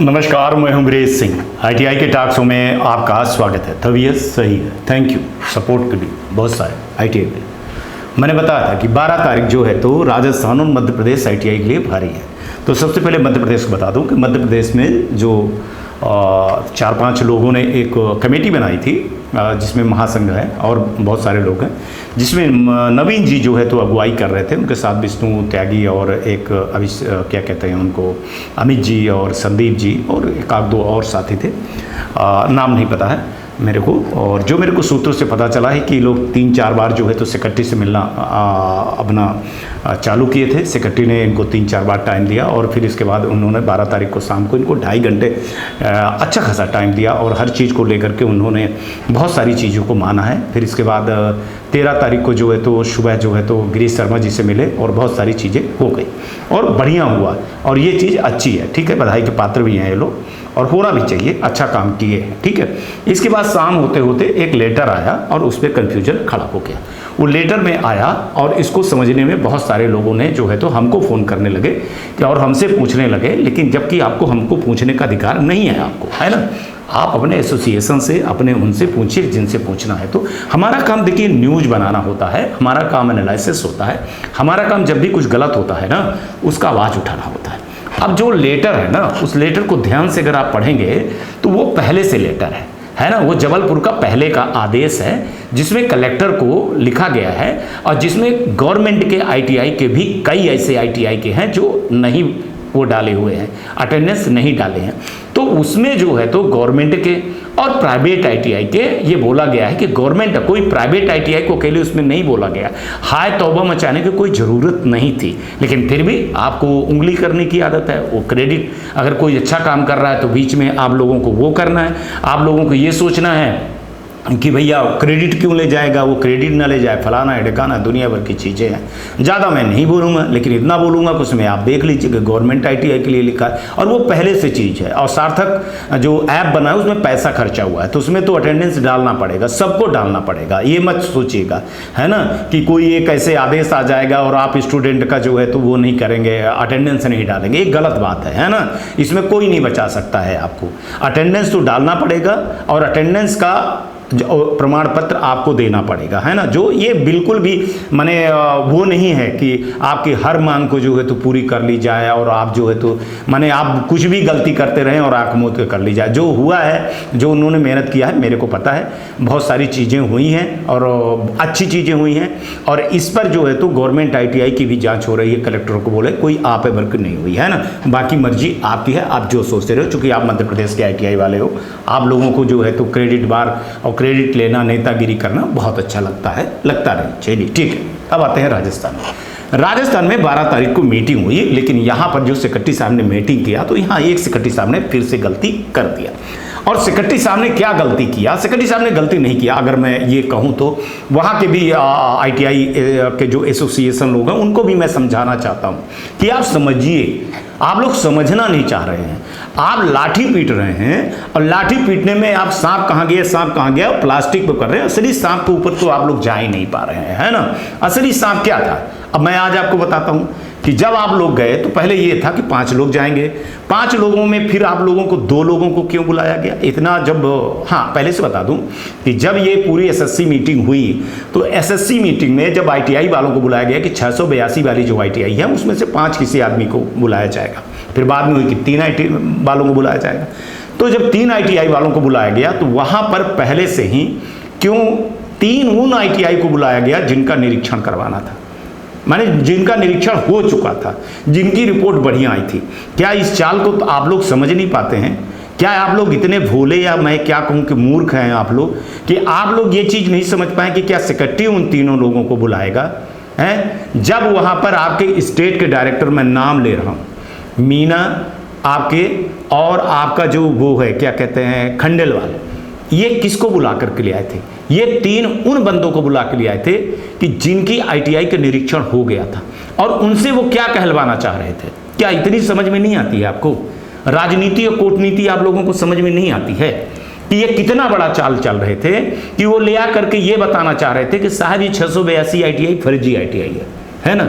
नमस्कार, मैं हूं ब्रेज सिंह। आईटीआई के टॉक शो में आपका स्वागत है। तबीयत सही है, थैंक यू सपोर्ट के लिए बहुत सारे आईटीआई में। मैंने बताया था कि 12 तारीख जो है तो राजस्थान और मध्य प्रदेश आईटीआई के लिए भारी है। तो सबसे पहले मध्य प्रदेश को बता दूं कि मध्य प्रदेश में जो 4-5 लोगों ने एक कमेटी बनाई थी जिसमें महासंघ है और बहुत सारे लोग हैं, जिसमें नवीन जी जो है तो अगुवाई कर रहे थे। उनके साथ विष्णु त्यागी और एक क्या कहते हैं उनको, अमित जी और संदीप जी और एक आध दो और साथी थे, नाम नहीं पता है मेरे को। और जो मेरे को सूत्रों से पता चला है कि लोग 3-4 बार जो है तो सेक्रेटरी से मिलना अपना चालू किए थे। सेक्रेटरी ने इनको 3-4 बार टाइम दिया और फिर इसके बाद उन्होंने 12 तारीख को शाम को इनको 2.5 घंटे अच्छा खासा टाइम दिया और हर चीज़ को लेकर के उन्होंने बहुत सारी चीज़ों को माना है। फिर इसके बाद 13 तारीख को जो है तो सुबह जो है तो गिरीश शर्मा जी से मिले और बहुत सारी चीज़ें हो गई और बढ़िया हुआ और ये चीज़ अच्छी है, ठीक है। बधाई के पात्र भी हैं ये लोग और होना भी चाहिए, अच्छा काम किए हैं, ठीक है। इसके बाद शाम होते होते एक लेटर आया और उस पर कन्फ्यूजन खड़ा हो गया। वो लेटर में आया और इसको समझने में बहुत सारे लोगों ने जो है तो हमको फ़ोन करने लगे कि और हमसे पूछने लगे, लेकिन जबकि आपको हमको पूछने का अधिकार नहीं है, आपको है ना। आप अपने एसोसिएशन से अपने उनसे पूछिए जिनसे पूछना है। तो हमारा काम देखिए न्यूज़ बनाना होता है, हमारा काम एनालिसिस होता है, हमारा काम जब भी कुछ गलत होता है ना उसका आवाज़ उठाना होता है। अब जो लेटर है ना उस लेटर को ध्यान से अगर आप पढ़ेंगे तो वो पहले से लेटर है ना। वो जबलपुर का पहले का आदेश है जिसमें कलेक्टर को लिखा गया है और जिसमें गवर्नमेंट के आईटीआई के भी कई ऐसे आईटीआई के हैं जो नहीं वो डाले हुए हैं, अटेंडेंस नहीं डाले हैं। तो उसमें जो है तो गवर्नमेंट के और प्राइवेट आईटीआई के ये बोला गया है कि गवर्नमेंट, कोई प्राइवेट आईटीआई को अकेले उसमें नहीं बोला गया। हाय तौबा मचाने की कोई ज़रूरत नहीं थी, लेकिन फिर भी आपको उंगली करने की आदत है। वो क्रेडिट, अगर कोई अच्छा काम कर रहा है तो बीच में आप लोगों को वो करना है, आप लोगों को ये सोचना है कि भैया क्रेडिट क्यों ले जाएगा, वो क्रेडिट ना ले जाए, फलाना है ढकाना, दुनिया भर की चीज़ें हैं। ज़्यादा मैं नहीं बोलूँगा, लेकिन इतना बोलूँगा कि उसमें आप देख लीजिए कि गवर्नमेंट आईटीआई के लिए लिखा है और वो पहले से चीज़ है। और सार्थक जो ऐप बना है उसमें पैसा खर्चा हुआ है तो उसमें तो अटेंडेंस डालना पड़ेगा, सबको डालना पड़ेगा। ये मत सोचिएगा है ना कि कोई एक ऐसे आदेश आ जाएगा और आप स्टूडेंट का जो है तो वो नहीं करेंगे, अटेंडेंस नहीं डालेंगे, ये गलत बात है ना। इसमें कोई नहीं बचा सकता है आपको, अटेंडेंस तो डालना पड़ेगा और अटेंडेंस का प्रमाण पत्र आपको देना पड़ेगा, है ना। जो ये बिल्कुल भी माने वो नहीं है कि आपकी हर मांग को जो है तो पूरी कर ली जाए और आप जो है तो माने आप कुछ भी गलती करते रहें और आंख मूंद के कर ली जाए। जो हुआ है, जो उन्होंने मेहनत किया है, मेरे को पता है बहुत सारी चीज़ें हुई हैं और अच्छी चीज़ें हुई हैं और इस पर जो है तो गवर्नमेंट आईटीआई की भी जाँच हो रही है। कलेक्टर को बोले कोई आप वर्क नहीं हुई है ना, बाकी मर्जी आपकी है, आप जो सोचते रहो। चूँकि आप मध्य प्रदेश के आईटीआई वाले हो, आप लोगों को जो है तो क्रेडिट बार और क्रेडिट लेना, नेतागिरी करना बहुत अच्छा लगता है, लगता रहे, चलिए ठीक है। अब आते हैं राजस्थान में। राजस्थान में 12 तारीख को मीटिंग हुई, लेकिन यहाँ पर जो सेक्रेटरी साहब ने मीटिंग किया तो यहाँ एक सेक्रेटरी साहब ने फिर से गलती कर दिया। और सेक्रेटरी साहब ने क्या गलती किया? सेक्रेटरी साहब ने गलती नहीं किया, अगर मैं ये कहूँ तो वहाँ के भी आईटीआई के जो एसोसिएशन लोग हैं उनको भी मैं समझाना चाहता हूँ कि आप समझिए, आप लोग समझना नहीं चाह रहे हैं। आप लाठी पीट रहे हैं और लाठी पीटने में आप सांप कहाँ गया, सांप कहाँ गया, प्लास्टिक पे कर रहे हैं। असली सांप के ऊपर तो आप लोग जा ही नहीं पा रहे हैं, है ना। असली सांप क्या था? अब मैं आज आपको बताता हूँ कि जब आप लोग गए तो पहले ये था कि 5 लोग जाएंगे, 5 लोगों में फिर आप लोगों को 2 लोगों को क्यों बुलाया गया इतना? जब हाँ पहले से बता दूं कि जब ये पूरी एसएससी मीटिंग हुई तो एसएससी मीटिंग में जब आईटीआई वालों को बुलाया गया कि 682 वाली जो आईटीआई है उसमें से 5 किसी आदमी को बुलाया जाएगा, फिर बाद में हुई कि 3 आईटीआई वालों को बुलाया जाएगा। तो जब 3 आईटीआई वालों को बुलाया गया तो वहाँ पर पहले से ही क्यों 3 उन आईटीआई को बुलाया गया जिनका निरीक्षण करवाना था, माने जिनका निरीक्षण हो चुका था, जिनकी रिपोर्ट बढ़िया आई थी। क्या इस चाल को तो आप लोग समझ नहीं पाते हैं? क्या आप लोग इतने भोले या मैं क्या कहूँ कि मूर्ख हैं आप लोग कि आप लोग ये चीज़ नहीं समझ पाए कि क्या सेक्रेटरी उन तीनों लोगों को बुलाएगा हैं? जब वहाँ पर आपके स्टेट के डायरेक्टर, मैं नाम ले रहा हूँ, मीना आपके और आपका जो वो है क्या कहते हैं खंडेलवाल, ये किसको बुला करके ले आए थे? ये 3 उन बंदों को बुला के ले आए थे कि जिनकी आईटीआई का निरीक्षण हो गया था और उनसे वो क्या कहलवाना चाह रहे थे। क्या इतनी समझ में नहीं आती है आपको? राजनीति और कूटनीति आप लोगों को समझ में नहीं आती है कि ये कितना बड़ा चाल चल रहे थे कि वो ले आ करके ये बताना चाह रहे थे कि साहब ये 682 आईटीआई फर्जी आईटीआई है ना।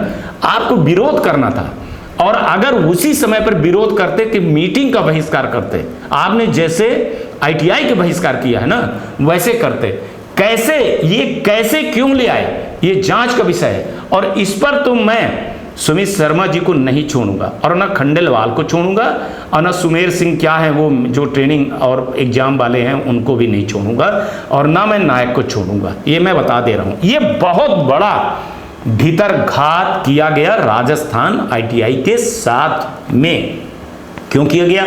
आपको विरोध करना था, और अगर उसी समय पर विरोध करते कि मीटिंग का बहिष्कार करते, आपने जैसे आईटीआई के बहिष्कार किया है ना वैसे करते, कैसे क्यों ले आए, ये जांच का विषय है। और इस पर तो मैं सुमित शर्मा जी को नहीं छोड़ूंगा और ना खंडेलवाल को छोड़ूंगा और ना सुमेर सिंह क्या है वो जो ट्रेनिंग और एग्जाम वाले हैं उनको भी नहीं छोड़ूंगा और ना मैं नायक को छोड़ूंगा। ये मैं बता दे रहा हूं, ये बहुत बड़ा भीतरघात किया गया राजस्थान आईटीआई के साथ में। क्यों किया गया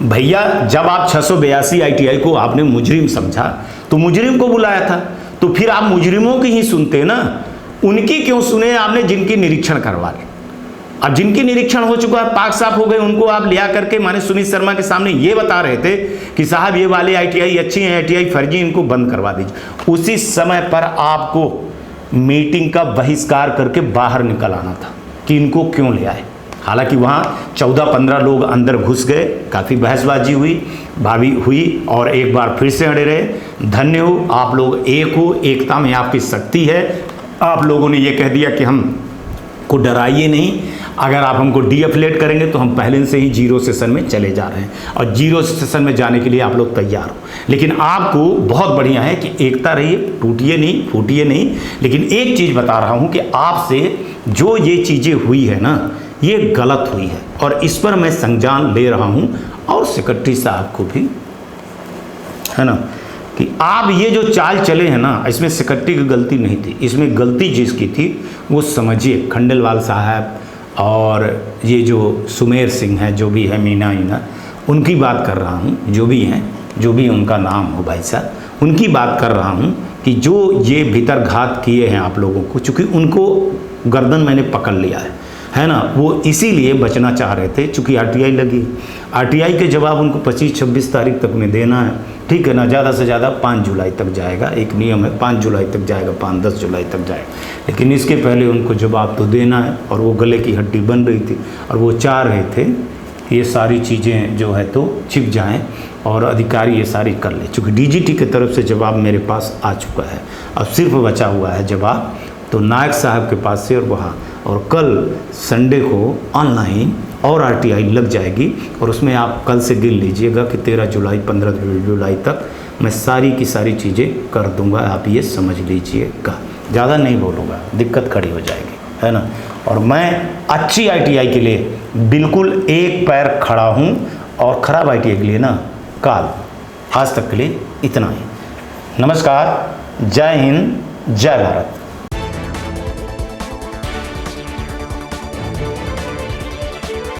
भैया? जब आप 682 आईटीआई को आपने मुजरिम समझा तो मुजरिम को बुलाया था, तो फिर आप मुजरिमों की ही सुनते ना, उनकी क्यों सुने आपने जिनकी निरीक्षण करवा ले। अब जिनकी निरीक्षण हो चुका है, पाक साफ हो गए, उनको आप लिया करके माने सुमित शर्मा के सामने ये बता रहे थे कि साहब ये वाली आईटीआई अच्छी है, आईटीआई फर्जी, इनको बंद करवा दीजिए। उसी समय पर आपको मीटिंग का बहिष्कार करके बाहर निकल आना था कि इनको क्यों ले आए। हालांकि वहाँ 14-15 लोग अंदर घुस गए, काफ़ी बहसबाजी हुई और एक बार फिर से अड़े रहे। धन्य हो आप लोग, एक हो, एकता में आपकी शक्ति है। आप लोगों ने ये कह दिया कि हम को डराइए नहीं, अगर आप हमको डीएफिलेट करेंगे तो हम पहले से ही जीरो सेशन में चले जा रहे हैं और जीरो सेशन में जाने के लिए आप लोग तैयार हो। लेकिन आपको बहुत बढ़िया है कि एकता रहिए, टूटिए नहीं, फूटिए नहीं। लेकिन एक चीज़ बता रहा हूँ कि आपसे जो ये चीज़ें हुई है ना, ये गलत हुई है और इस पर मैं संज्ञान ले रहा हूँ। और सेक्रेटरी साहब को भी है ना कि आप ये जो चाल चले हैं ना, इसमें सेक्रेटरी की गलती नहीं थी, इसमें गलती जिसकी थी वो समझिए खंडेलवाल साहब और ये जो सुमेर सिंह है, जो भी है, मीना उनकी बात कर रहा हूँ, जो भी उनका नाम हो भाई साहब, उनकी बात कर रहा हूँ कि जो ये भीतरघात किए हैं आप लोगों को, चूँकि उनको गर्दन मैंने पकड़ लिया है ना, वो इसीलिए बचना चाह रहे थे। चूँकि आरटीआई लगी, आरटीआई के जवाब उनको 25-26 तारीख तक में देना है, ठीक है ना, ज़्यादा से ज़्यादा 5 जुलाई तक जाएगा, एक नियम है 5 जुलाई तक जाएगा, 5-10 जुलाई तक जाएगा। लेकिन इसके पहले उनको जवाब तो देना है और वो गले की हड्डी बन रही थी और वो चाह रहे थे ये सारी चीज़ें जो है तो छिप जाएं और अधिकारी ये सारी कर ले। चूँकि डीजीटी की तरफ से जवाब मेरे पास आ चुका है, अब सिर्फ बचा हुआ है जवाब तो नायक साहब के पास से और वहाँ, और कल संडे को ऑनलाइन और आरटीआई लग जाएगी और उसमें आप कल से गिन लीजिएगा कि 13 जुलाई 15 जुलाई तक मैं सारी की सारी चीज़ें कर दूंगा। आप ये समझ लीजिएगा, ज़्यादा नहीं बोलूँगा, दिक्कत खड़ी हो जाएगी, है ना। और मैं अच्छी आईटीआई के लिए बिल्कुल एक पैर खड़ा हूँ और ख़राब आईटीआई के लिए ना काल। आज तक के लिए इतना ही। नमस्कार, जय हिंद, जय भारत।